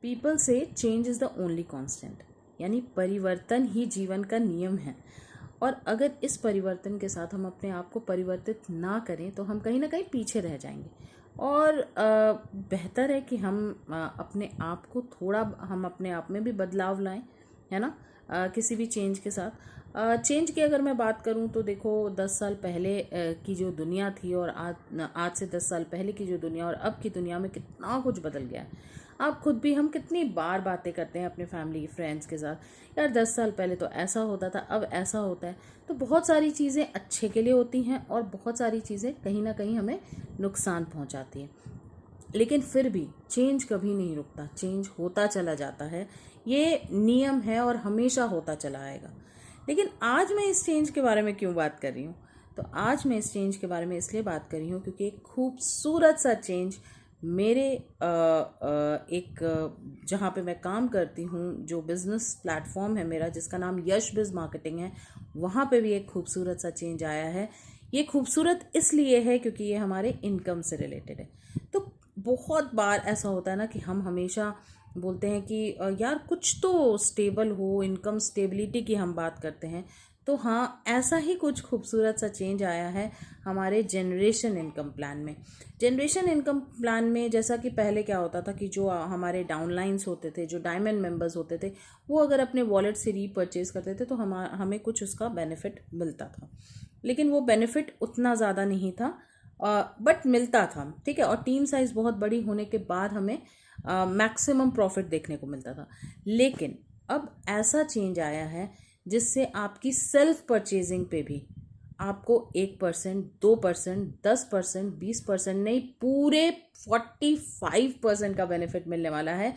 People से change is the only constant, यानी परिवर्तन ही जीवन का नियम है। और अगर इस परिवर्तन के साथ हम अपने आप को परिवर्तित ना करें तो हम कहीं ना कहीं पीछे रह जाएंगे। और बेहतर है कि हम अपने आप को थोड़ा, हम अपने आप में भी बदलाव लाएं, है ना, किसी भी चेंज के साथ। चेंज की अगर मैं बात करूं तो देखो 10 साल पहले की जो दुनिया थी और आज से 10 साल पहले की जो दुनिया और अब की दुनिया में कितना कुछ बदल गया है। आप खुद भी, हम कितनी बार बातें करते हैं अपने फैमिली फ्रेंड्स के साथ, यार 10 साल पहले तो ऐसा होता था, अब ऐसा होता है। तो बहुत सारी चीज़ें अच्छे के लिए होती हैं और बहुत सारी चीज़ें कहीं ना कहीं हमें नुकसान पहुंचाती हैं। लेकिन फिर भी चेंज कभी नहीं रुकता, चेंज होता चला जाता है, ये नियम है और हमेशा होता चला आएगा। लेकिन आज मैं इस चेंज के बारे में क्यों बात कर रही हूँ? तो आज मैं इस चेंज के बारे में इसलिए बात कर रही हूँ क्योंकि एक खूबसूरत सा चेंज मेरे एक जहाँ पे मैं काम करती हूँ, जो बिज़नेस प्लेटफॉर्म है मेरा, जिसका नाम यश बिज़ मार्केटिंग है, वहाँ पे भी एक खूबसूरत सा चेंज आया है। ये खूबसूरत इसलिए है क्योंकि ये हमारे इनकम से रिलेटेड है। तो बहुत बार ऐसा होता है ना कि हम हमेशा बोलते हैं कि यार कुछ तो स्टेबल हो, इनकम स्टेबिलिटी की हम बात करते हैं। तो हाँ, ऐसा ही कुछ खूबसूरत सा चेंज आया है हमारे जनरेशन इनकम प्लान में। जनरेशन इनकम प्लान में जैसा कि पहले क्या होता था कि जो हमारे डाउनलाइंस होते थे, जो डायमंड मेंबर्स होते थे, वो अगर अपने वॉलेट से रीपरचेज करते थे तो हमें कुछ उसका बेनिफिट मिलता था। लेकिन वो बेनिफिट उतना ज़्यादा नहीं था, बट मिलता था, ठीक है। और टीम साइज़ बहुत बड़ी होने के बाद हमें मैक्सिमम प्रॉफिट देखने को मिलता था। लेकिन अब ऐसा चेंज आया है जिससे आपकी सेल्फ परचेजिंग पे भी आपको 1%, 2%, 10%, 20% नहीं, पूरे 45% का बेनिफिट मिलने वाला है।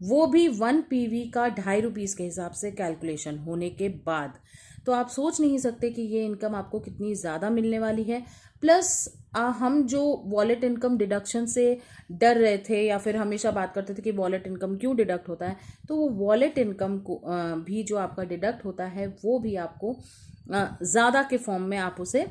वो भी 1 PV का 2.5 रुपीज़ के हिसाब से कैलकुलेशन होने के बाद। तो आप सोच नहीं सकते कि ये इनकम आपको कितनी ज़्यादा मिलने वाली है। प्लस हम जो वॉलेट इनकम डिडक्शन से डर रहे थे या फिर हमेशा बात करते थे कि वॉलेट इनकम क्यों डिडक्ट होता है, तो वो वॉलेट इनकम को भी जो आपका डिडक्ट होता है वो भी आपको ज़्यादा के फॉर्म में आप उसे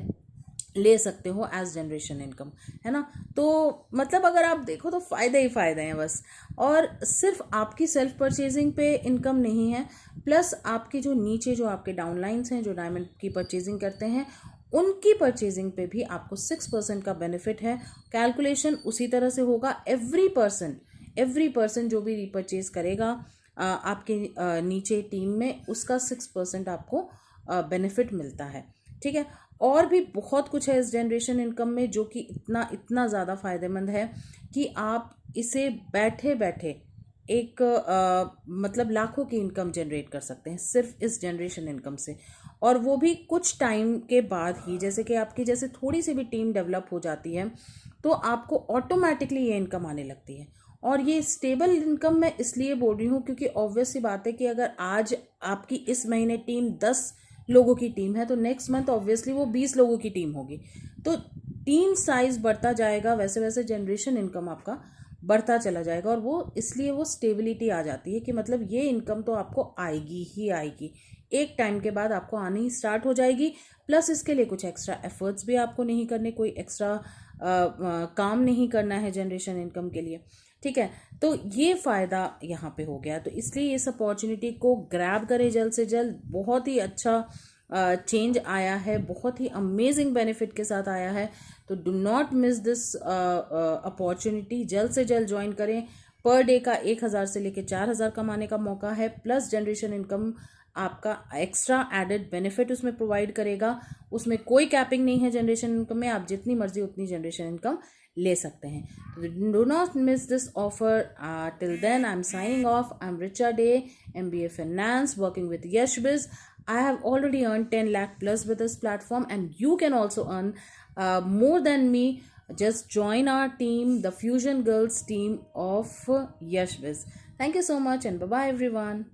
ले सकते हो एज जनरेशन इनकम, है ना। तो मतलब अगर आप देखो तो फ़ायदे ही फ़ायदे हैं बस। और सिर्फ आपकी सेल्फ परचेजिंग पे इनकम नहीं है, प्लस आपके जो नीचे जो आपके डाउनलाइंस हैं, जो डायमंड की परचेजिंग करते हैं, उनकी परचेजिंग पे भी आपको 6% का बेनिफिट है। कैलकुलेशन उसी तरह से होगा। एवरी पर्सन जो भी रीपरचेज करेगा आपके नीचे टीम में, उसका 6% आपको बेनिफिट मिलता है, ठीक है। और भी बहुत कुछ है इस जनरेशन इनकम में जो कि इतना ज़्यादा फ़ायदेमंद है कि आप इसे बैठे बैठे एक मतलब लाखों की इनकम जनरेट कर सकते हैं सिर्फ इस जनरेशन इनकम से। और वो भी कुछ टाइम के बाद ही, जैसे कि आपकी जैसे थोड़ी सी भी टीम डेवलप हो जाती है तो आपको ऑटोमेटिकली ये इनकम आने लगती है। और ये स्टेबल इनकम मैं इसलिए बोल रही हूँ क्योंकि ऑब्वियस सी बात है कि अगर आज आपकी इस महीने टीम 10 लोगों की टीम है तो नेक्स्ट मंथ ऑब्वियसली वो 20 लोगों की टीम होगी। तो टीम साइज बढ़ता जाएगा, वैसे वैसे जनरेशन इनकम आपका बढ़ता चला जाएगा। और वो इसलिए वो स्टेबिलिटी आ जाती है कि मतलब ये इनकम तो आपको आएगी ही आएगी, एक टाइम के बाद आपको आनी ही स्टार्ट हो जाएगी। प्लस इसके लिए कुछ एक्स्ट्रा एफर्ट्स भी आपको नहीं करने, कोई एक्स्ट्रा काम नहीं करना है जनरेशन इनकम के लिए, ठीक है। तो ये फ़ायदा यहाँ पे हो गया। तो इसलिए इस अपॉर्चुनिटी को ग्रैब करें जल्द से जल्द। बहुत ही अच्छा चेंज आया है, बहुत ही अमेजिंग बेनिफिट के साथ आया है। तो do not miss this opportunity, जल्द से जल्द ज्वाइन करें। पर डे का 1,000 से लेकर 4,000 कमाने का मौका है, प्लस जनरेशन इनकम आपका एक्स्ट्रा एडेड बेनिफिट उसमें प्रोवाइड करेगा। उसमें कोई कैपिंग नहीं है जनरेशन इनकम में, आप जितनी मर्जी उतनी जनरेशन इनकम ले सकते हैं। Do not miss this offer. Till then I am signing off. I am Richa Dey, MBA Finance, working with YashBiz. I have already earned 10 lakh plus with this platform, and you can also earn more than me. Just join our team, the Fusion Girls team of YashBiz. Thank you so much, and bye bye everyone.